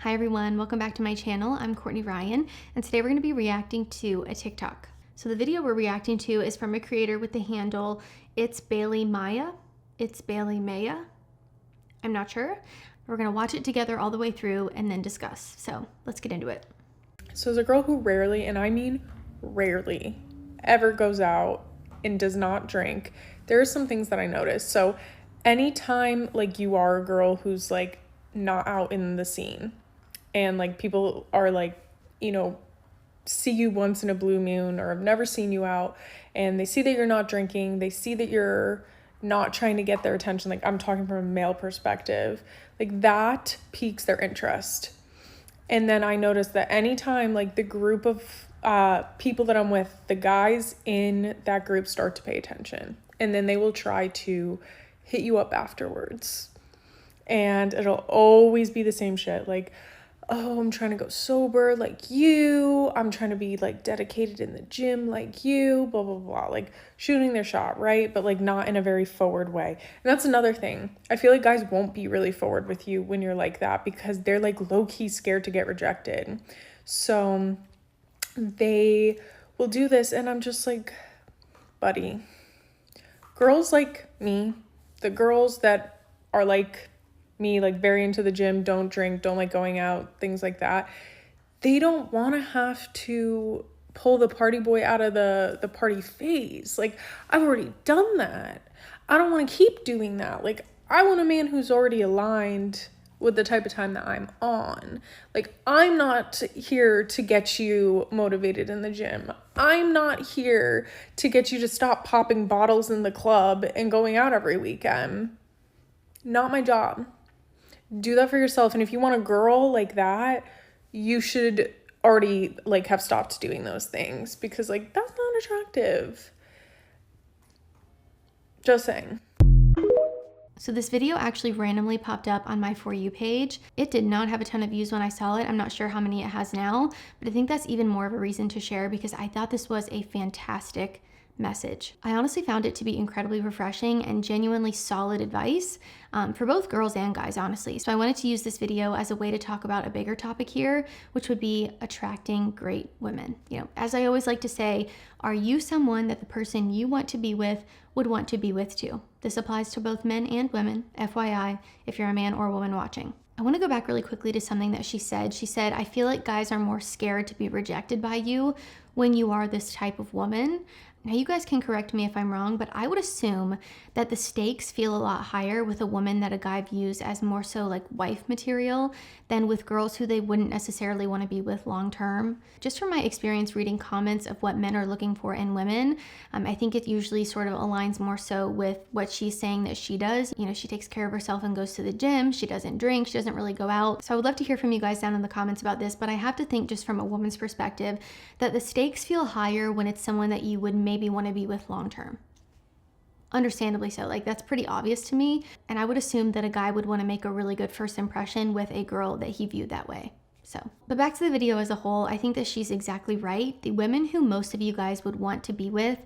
Hi everyone, welcome back to my channel. I'm Courtney Ryan, and today we're going to be reacting to a TikTok. So the video we're reacting to is from a creator with the handle It's Bailey Maya. It's Bailey Maya. I'm not sure. We're going to watch it together all the way through and then discuss. So let's get into it. So as a girl who rarely, and I mean rarely, ever goes out and does not drink, there are some things that I notice. So anytime like you are a girl who's like not out in the scene and like people are like, see you once in a blue moon or have never seen you out, and they see that you're not drinking, they see that you're not trying to get their attention, like I'm talking from a male perspective, like that piques their interest. And then I noticed that anytime like the group of people that I'm with, the guys in that group start to pay attention, and then they will try to hit you up afterwards. And it'll always be the same shit, like, oh, I'm trying to go sober like you, I'm trying to be like dedicated in the gym like you, blah blah blah, like shooting their shot, right? But like not in a very forward way. And that's another thing, I feel like guys won't be really forward with you when you're like that, because they're like low-key scared to get rejected. So they will do this, and I'm just like, buddy, girls like me, the girls that are like me, like very into the gym, don't drink, don't like going out, things like that, they don't want to have to pull the party boy out of the party phase. Like, I've already done that. I don't want to keep doing that. Like, I want a man who's already aligned with the type of time that I'm on. Like, I'm not here to get you motivated in the gym. I'm not here to get you to stop popping bottles in the club and going out every weekend. Not my job. Do that for yourself. And if you want a girl like that, you should already like have stopped doing those things, because like that's not attractive. Just saying. So this video actually randomly popped up on my For You page. It did not have a ton of views when I saw it. I'm not sure how many it has now, but I think that's even more of a reason to share, because I thought this was a fantastic message. I honestly found it to be incredibly refreshing and genuinely solid advice for both girls and guys, honestly. So I wanted to use this video as a way to talk about a bigger topic here, which would be attracting great women. As I always like to say, are you someone that the person you want to be with would want to be with too? This applies to both men and women, FYI, if you're a man or a woman watching. I want to go back really quickly to something that she said. She said, I feel like guys are more scared to be rejected by you when you are this type of woman. Now, you guys can correct me if I'm wrong, but I would assume that the stakes feel a lot higher with a woman that a guy views as more so like wife material than with girls who they wouldn't necessarily want to be with long term. Just from my experience reading comments of what men are looking for in women, I think it usually sort of aligns more so with what she's saying that she does. She takes care of herself and goes to the gym. She doesn't drink. She doesn't really go out. So I would love to hear from you guys down in the comments about this, but I have to think just from a woman's perspective that the stakes feel higher when it's someone that you would maybe want to be with long term. Understandably so, like that's pretty obvious to me, and I would assume that a guy would want to make a really good first impression with a girl that he viewed that way. But back to the video as a whole, I think that she's exactly right. The women who most of you guys would want to be with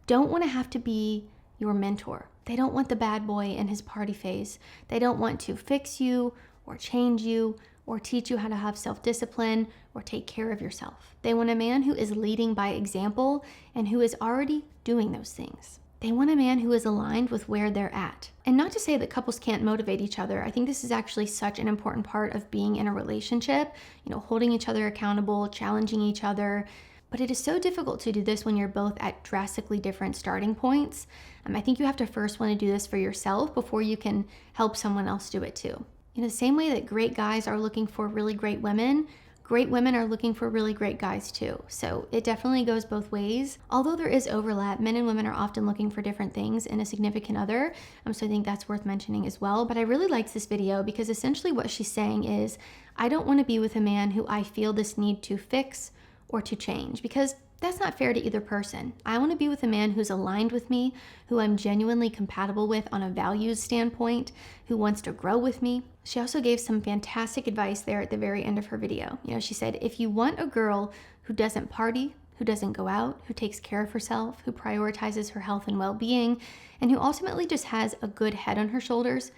don't want to have to be your mentor. They don't want the bad boy in his party phase. They don't want to fix you or change you or teach you how to have self-discipline or take care of yourself. They want a man who is leading by example and who is already doing those things. They want a man who is aligned with where they're at. And not to say that couples can't motivate each other. I think this is actually such an important part of being in a relationship, holding each other accountable, challenging each other. But it is so difficult to do this when you're both at drastically different starting points. I think you have to first want to do this for yourself before you can help someone else do it too. In the same way that great guys are looking for really great women are looking for really great guys too. So it definitely goes both ways. Although there is overlap, men and women are often looking for different things in a significant other. So I think that's worth mentioning as well. But I really liked this video because essentially what she's saying is, I don't want to be with a man who I feel this need to fix or to change, because that's not fair to either person. I want to be with a man who's aligned with me, who I'm genuinely compatible with on a values standpoint, who wants to grow with me. She also gave some fantastic advice there at the very end of her video. She said, if you want a girl who doesn't party, who doesn't go out, who takes care of herself, who prioritizes her health and well-being, and who ultimately just has a good head on her shoulders,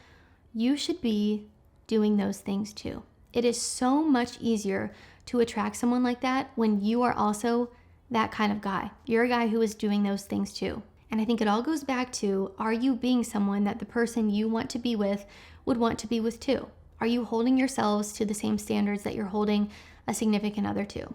you should be doing those things too. It is so much easier to attract someone like that when you are also that kind of guy. You're a guy who is doing those things too. And I think it all goes back to, are you being someone that the person you want to be with would want to be with too? Are you holding yourselves to the same standards that you're holding a significant other to?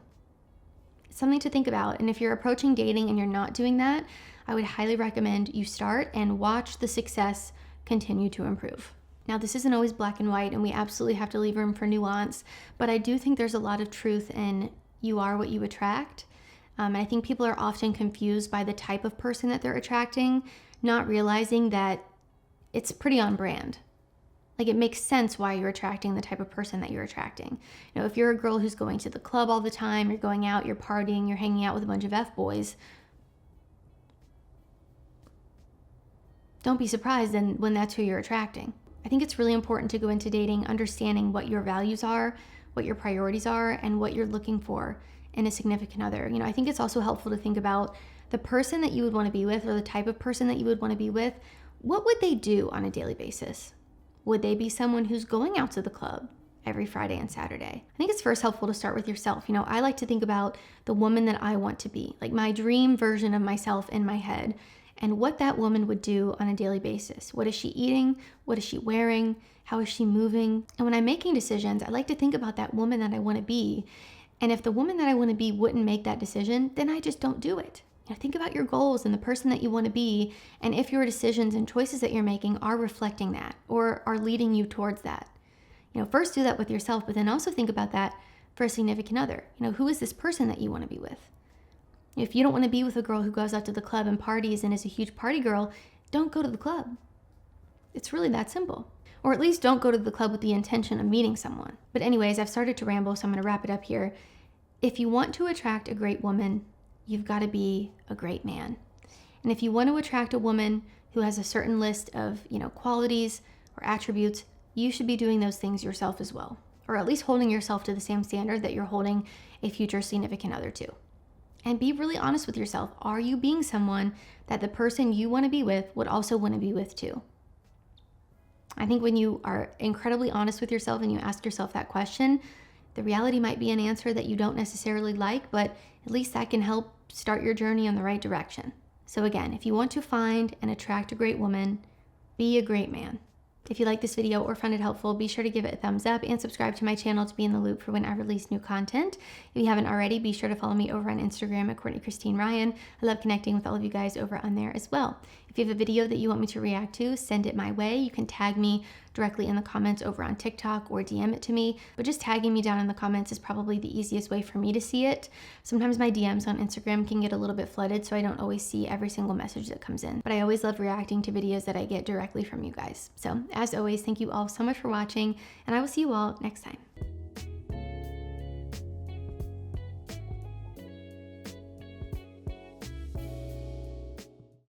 It's something to think about. And if you're approaching dating and you're not doing that, I would highly recommend you start and watch the success continue to improve. Now, this isn't always black and white, and we absolutely have to leave room for nuance, but I do think there's a lot of truth in you are what you attract. I think people are often confused by the type of person that they're attracting, not realizing that it's pretty on brand. Like, it makes sense why you're attracting the type of person that you're attracting. You know, if you're a girl who's going to the club all the time, you're going out, you're partying, you're hanging out with a bunch of F-boys, don't be surprised then when that's who you're attracting. I think it's really important to go into dating understanding what your values are, what your priorities are, and what you're looking for in a significant other. You know, I think it's also helpful to think about the person that you would want to be with, or the type of person that you would want to be with. What would they do on a daily basis? Would they be someone who's going out to the club every Friday and Saturday? I think it's first helpful to start with yourself. You know, I like to think about the woman that I want to be, like my dream version of myself in my head, and what that woman would do on a daily basis. What is she eating? What is she wearing? How is she moving? And when I'm making decisions, I like to think about that woman that I want to be. And if the woman that I want to be wouldn't make that decision, then I just don't do it. You know, think about your goals and the person that you want to be, and if your decisions and choices that you're making are reflecting that or are leading you towards that. You know, first do that with yourself, but then also think about that for a significant other. You know, who is this person that you want to be with? If you don't want to be with a girl who goes out to the club and parties and is a huge party girl, don't go to the club. It's really that simple. Or at least don't go to the club with the intention of meeting someone. But anyways, I've started to ramble, so I'm going to wrap it up here. If you want to attract a great woman, you've got to be a great man. And if you want to attract a woman who has a certain list of, qualities or attributes, you should be doing those things yourself as well. Or at least holding yourself to the same standard that you're holding a future significant other to. And be really honest with yourself. Are you being someone that the person you want to be with would also want to be with too? I think when you are incredibly honest with yourself and you ask yourself that question, the reality might be an answer that you don't necessarily like, but at least that can help start your journey in the right direction. So again, if you want to find and attract a great woman, be a great man. If you like this video or found it helpful, be sure to give it a thumbs up and subscribe to my channel to be in the loop for when I release new content. If you haven't already, be sure to follow me over on Instagram at Courtney Christine Ryan. I love connecting with all of you guys over on there as well. If you have a video that you want me to react to, send it my way. You can tag me directly in the comments over on TikTok or DM it to me, but just tagging me down in the comments is probably the easiest way for me to see it. Sometimes my DMs on Instagram can get a little bit flooded, so I don't always see every single message that comes in, but I always love reacting to videos that I get directly from you guys. So as always, thank you all so much for watching, and I will see you all next time.